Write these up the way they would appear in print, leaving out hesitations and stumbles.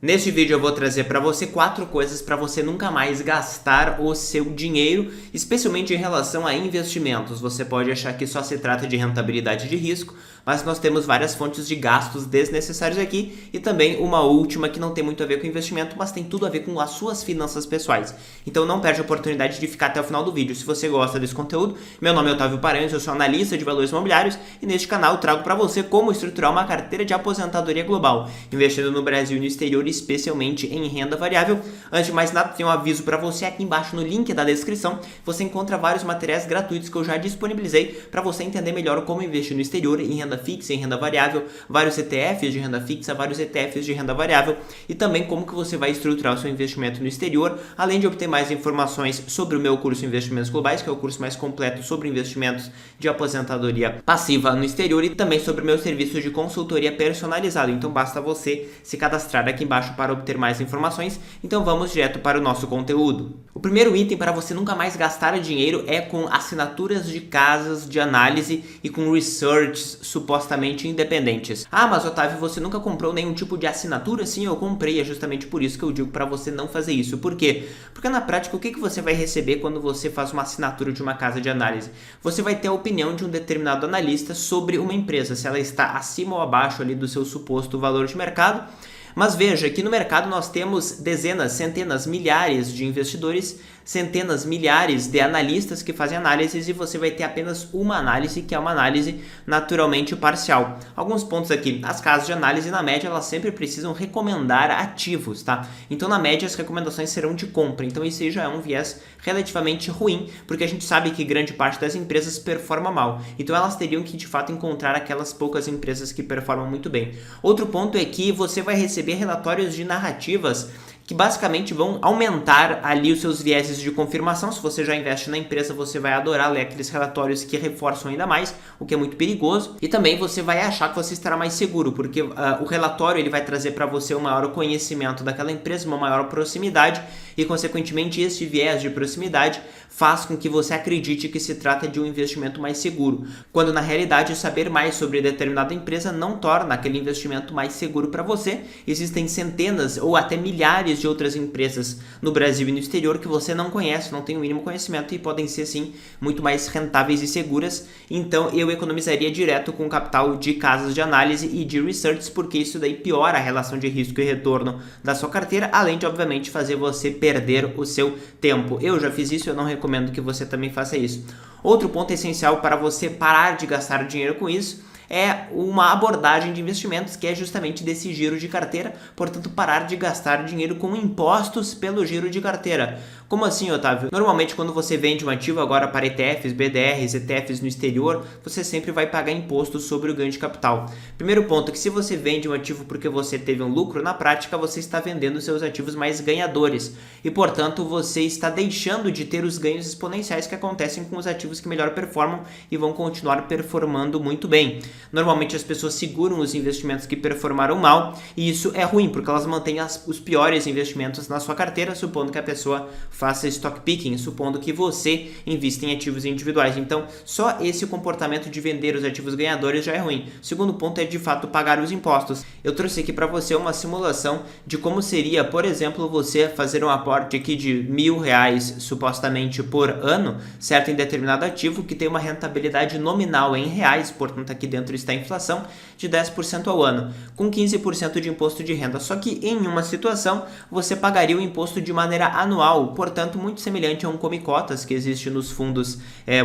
Neste vídeo eu vou trazer para você 4 coisas para você nunca mais gastar o seu dinheiro, especialmente em relação a investimentos. Você pode achar que só se trata de rentabilidade de risco, mas nós temos várias fontes de gastos desnecessários aqui e também uma última que não tem muito a ver com investimento, mas tem tudo a ver com as suas finanças pessoais. Então não perde a oportunidade de ficar até o final do vídeo. Se você gosta desse conteúdo, meu nome é Otávio Paranhos, eu sou analista de valores imobiliários e neste canal eu trago para você como estruturar uma carteira de aposentadoria global, investindo no Brasil e no exterior, especialmente em renda variável. Antes de mais nada, tem um aviso para você aqui embaixo no link da descrição. Você encontra vários materiais gratuitos que eu já disponibilizei para você entender melhor como investir no exterior em renda fixa, em renda variável, vários ETFs de renda fixa, vários ETFs de renda variável e também como que você vai estruturar o seu investimento no exterior, além de obter mais informações sobre o meu curso Investimentos Globais, que é o curso mais completo sobre investimentos de aposentadoria passiva no exterior, e também sobre o meu serviço de consultoria personalizado. Então basta você se cadastrar aqui embaixo para obter mais informações. Então vamos direto para o nosso conteúdo. O primeiro item para você nunca mais gastar dinheiro é com assinaturas de casas de análise e com researches supostamente independentes. Ah, mas Otávio, você nunca comprou nenhum tipo de assinatura? Sim, eu comprei, é justamente por isso que eu digo para você não fazer isso. Por quê? Porque na prática, o que você vai receber quando você faz uma assinatura de uma casa de análise? Você vai ter a opinião de um determinado analista sobre uma empresa, se ela está acima ou abaixo ali do seu suposto valor de mercado. Mas veja que no mercado nós temos dezenas, centenas, milhares de investidores, centenas, milhares de analistas que fazem análises e você vai ter apenas uma análise, que é uma análise naturalmente parcial. Alguns pontos aqui: as casas de análise, na média, elas sempre precisam recomendar ativos, tá? Então, na média, as recomendações serão de compra. Então, isso já é um viés relativamente ruim, porque a gente sabe que grande parte das empresas performa mal. Então, elas teriam que, de fato, encontrar aquelas poucas empresas que performam muito bem. Outro ponto é que você vai receber relatórios de narrativas que basicamente vão aumentar ali os seus vieses de confirmação. Se você já investe na empresa, você vai adorar ler aqueles relatórios que reforçam ainda mais, o que é muito perigoso. E também você vai achar que você estará mais seguro, porque o relatório ele vai trazer para você um maior conhecimento daquela empresa, uma maior proximidade e, consequentemente, este viés de proximidade faz com que você acredite que se trata de um investimento mais seguro, quando na realidade saber mais sobre determinada empresa não torna aquele investimento mais seguro para você. Existem centenas ou até milhares de outras empresas no Brasil e no exterior que você não conhece, não tem o mínimo conhecimento e podem ser sim muito mais rentáveis e seguras. Então eu economizaria direto com o capital de casas de análise e de research, porque isso daí piora a relação de risco e retorno da sua carteira, além de obviamente fazer você perder o seu tempo. Eu já fiz isso, eu não recomendo que você também faça isso. Outro ponto essencial para você parar de gastar dinheiro com isso é uma abordagem de investimentos que é justamente desse giro de carteira, portanto parar de gastar dinheiro com impostos pelo giro de carteira. Como assim, Otávio? Normalmente quando você vende um ativo agora para ETFs, BDRs, ETFs no exterior, você sempre vai pagar imposto sobre o ganho de capital. Primeiro ponto é que se você vende um ativo porque você teve um lucro, na prática você está vendendo seus ativos mais ganhadores e, portanto, você está deixando de ter os ganhos exponenciais que acontecem com os ativos que melhor performam e vão continuar performando muito bem. Normalmente as pessoas seguram os investimentos que performaram mal e isso é ruim, porque elas mantêm os piores investimentos na sua carteira, supondo que a pessoa faça stock picking, supondo que você invista em ativos individuais. Então, só esse comportamento de vender os ativos ganhadores já é ruim. O segundo ponto é, de fato, pagar os impostos. Eu trouxe aqui para você uma simulação de como seria, por exemplo, você fazer um aporte aqui de R$1.000, supostamente, por ano, certo, em determinado ativo, que tem uma rentabilidade nominal em reais, portanto, aqui dentro está a inflação, de 10% ao ano, com 15% de imposto de renda. Só que em uma situação, você pagaria o imposto de maneira anual, portanto, muito semelhante a um come-cotas que existe nos fundos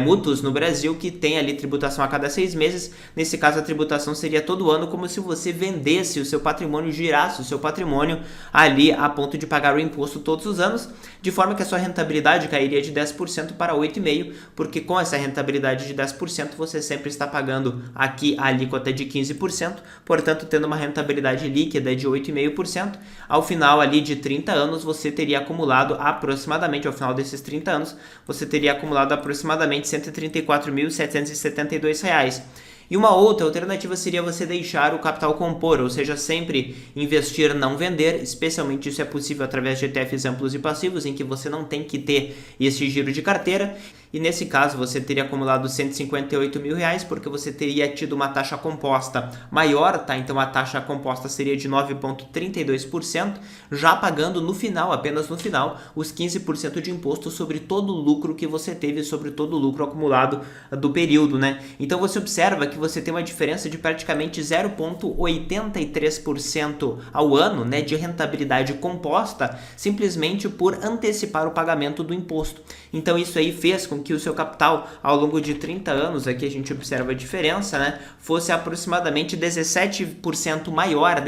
mútuos no Brasil, que tem ali tributação a cada 6 meses. Nesse caso, a tributação seria todo ano, como se você vendesse o seu patrimônio, girasse o seu patrimônio ali a ponto de pagar o imposto todos os anos, de forma que a sua rentabilidade cairia de 10% para 8,5%, porque com essa rentabilidade de 10%, você sempre está pagando aqui a alíquota de 15%, portanto, tendo uma rentabilidade líquida de 8,5%, ao final ali de 30 anos, você teria acumulado aproximadamente, ao final desses 30 anos, você teria acumulado aproximadamente R$ 134.772. E uma outra alternativa seria você deixar o capital compor, ou seja, sempre investir, não vender. Especialmente isso é possível através de ETFs amplos e passivos, em que você não tem que ter esse giro de carteira. e nesse caso você teria acumulado R$ 158.000 porque você teria tido uma taxa composta maior, tá? Então a taxa composta seria de 9,32%, já pagando no final, apenas no final, os 15% de imposto sobre todo o lucro que você teve, sobre todo o lucro acumulado do período, né? Então você observa que você tem uma diferença de praticamente 0,83% ao ano, né, de rentabilidade composta, simplesmente por antecipar o pagamento do imposto. Então isso aí fez com que o seu capital ao longo de 30 anos, aqui a gente observa a diferença, né, fosse aproximadamente 17% maior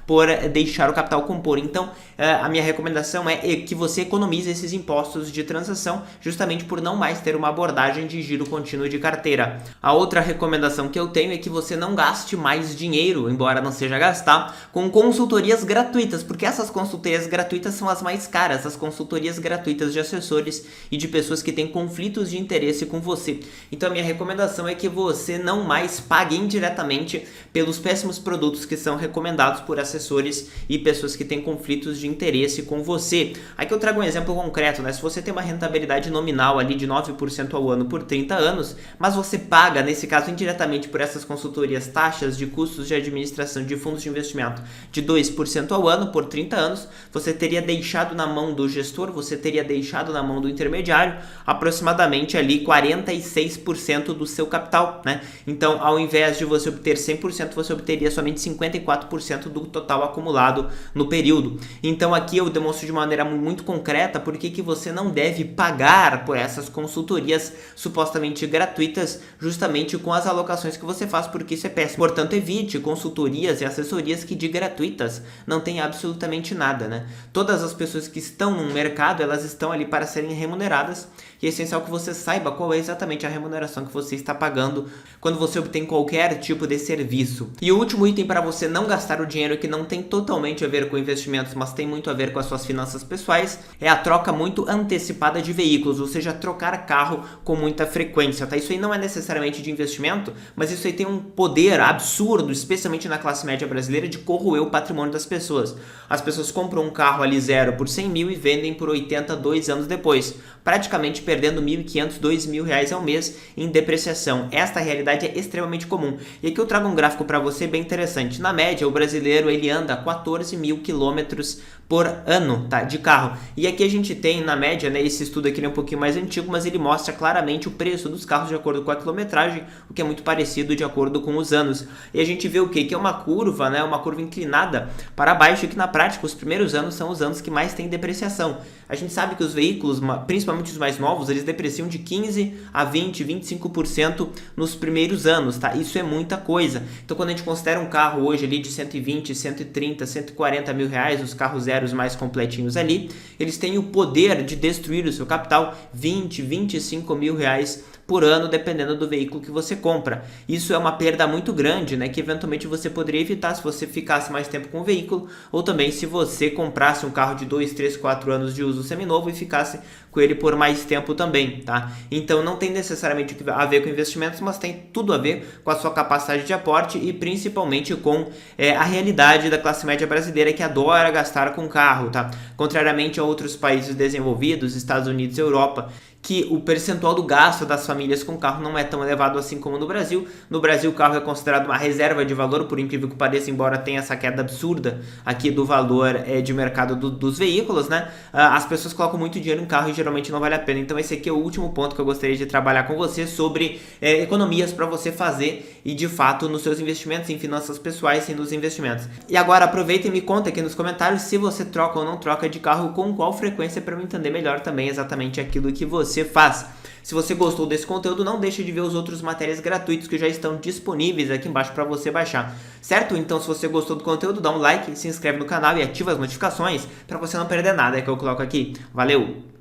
por deixar o capital compor. Então a minha recomendação é que você economize esses impostos de transação justamente por não mais ter uma abordagem de giro contínuo de carteira. A outra recomendação que eu tenho é que você não gaste mais dinheiro, embora não seja gastar, com consultorias gratuitas, porque essas consultorias gratuitas são as mais caras, as consultorias gratuitas de assessores e de pessoas que têm conflitos de interesse com você. Então a minha recomendação é que você não mais pague indiretamente pelos péssimos produtos que são recomendados por assessores e pessoas que têm conflitos de interesse com você. Aqui eu trago um exemplo concreto, né? Se você tem uma rentabilidade nominal ali de 9% ao ano por 30 anos, mas você paga, nesse caso indiretamente por essas consultorias, taxas de custos de administração de fundos de investimento de 2% ao ano por 30 anos, você teria deixado na mão do gestor, você teria deixado na mão do intermediário aproximadamente ali 46% do seu capital, né? Então, ao invés de você obter 100%, você obteria somente 54% do total acumulado no período. Então, aqui eu demonstro de maneira muito concreta por que você não deve pagar por essas consultorias supostamente gratuitas, justamente com as alocações que você faz, porque isso é péssimo. Portanto, evite consultorias e assessorias que de gratuitas não tem absolutamente nada, né? Todas as pessoas que estão no mercado, elas estão ali para serem remuneradas, e é essencial que você saiba qual é exatamente a remuneração que você está pagando quando você obtém qualquer tipo de serviço. E o último item para você não gastar o dinheiro, que não tem totalmente a ver com investimentos, mas tem muito a ver com as suas finanças pessoais, é a troca muito antecipada de veículos, ou seja, trocar carro com muita frequência, tá? Isso aí não é necessariamente de investimento, mas isso aí tem um poder absurdo, especialmente na classe média brasileira, de corroer o patrimônio das pessoas. As pessoas compram um carro ali zero por 100 mil e vendem por 80 2 anos depois, praticamente perdendo R$1.500, R$2.000 ao mês em depreciação. Esta realidade é extremamente comum. E aqui eu trago um gráfico para você bem interessante. Na média, o brasileiro ele anda 14 mil quilômetros por ano, tá, de carro. E aqui a gente tem, na média, né, esse estudo aqui é um pouquinho mais antigo, mas ele mostra claramente o preço dos carros de acordo com a quilometragem, o que é muito parecido de acordo com os anos. E a gente vê o quê? Que é uma curva, né, uma curva inclinada para baixo, e que na prática os primeiros anos são os anos que mais tem depreciação. A gente sabe que os veículos, principalmente os mais novos, eles depreciam de 15 a 20, 25% nos primeiros anos, tá? Isso é muita coisa. Então, quando a gente considera um carro hoje ali de 120, 130, 140 mil reais, os carros zeros mais completinhos ali, eles têm o poder de destruir o seu capital 20, 25 mil reais por ano, dependendo do veículo que você compra. Isso é uma perda muito grande, né, que eventualmente você poderia evitar se você ficasse mais tempo com o veículo, ou também se você comprasse um carro de 2, 3, 4 anos de uso seminovo e ficasse com ele por mais tempo também, tá? Então não tem necessariamente a ver com investimentos, mas tem tudo a ver com a sua capacidade de aporte e principalmente com a realidade da classe média brasileira, que adora gastar com carro, tá? Contrariamente a outros países desenvolvidos, Estados Unidos e Europa, que o percentual do gasto das famílias com carro não é tão elevado assim como no Brasil. No Brasil, o carro é considerado uma reserva de valor, por incrível que pareça, embora tenha essa queda absurda aqui do valor de mercado dos veículos, né? As pessoas colocam muito dinheiro em carro e geralmente não vale a pena. Então esse aqui é o último ponto que eu gostaria de trabalhar com você sobre economias para você fazer e de fato nos seus investimentos, em finanças pessoais e nos investimentos. E agora aproveita e me conta aqui nos comentários se você troca ou não troca de carro, com qual frequência, para eu entender melhor também exatamente aquilo que você faz. Se você gostou desse conteúdo, não deixe de ver os outros materiais gratuitos que já estão disponíveis aqui embaixo para você baixar, certo? Então, se você gostou do conteúdo, dá um like, se inscreve no canal e ativa as notificações para você não perder nada que eu coloco aqui. Valeu!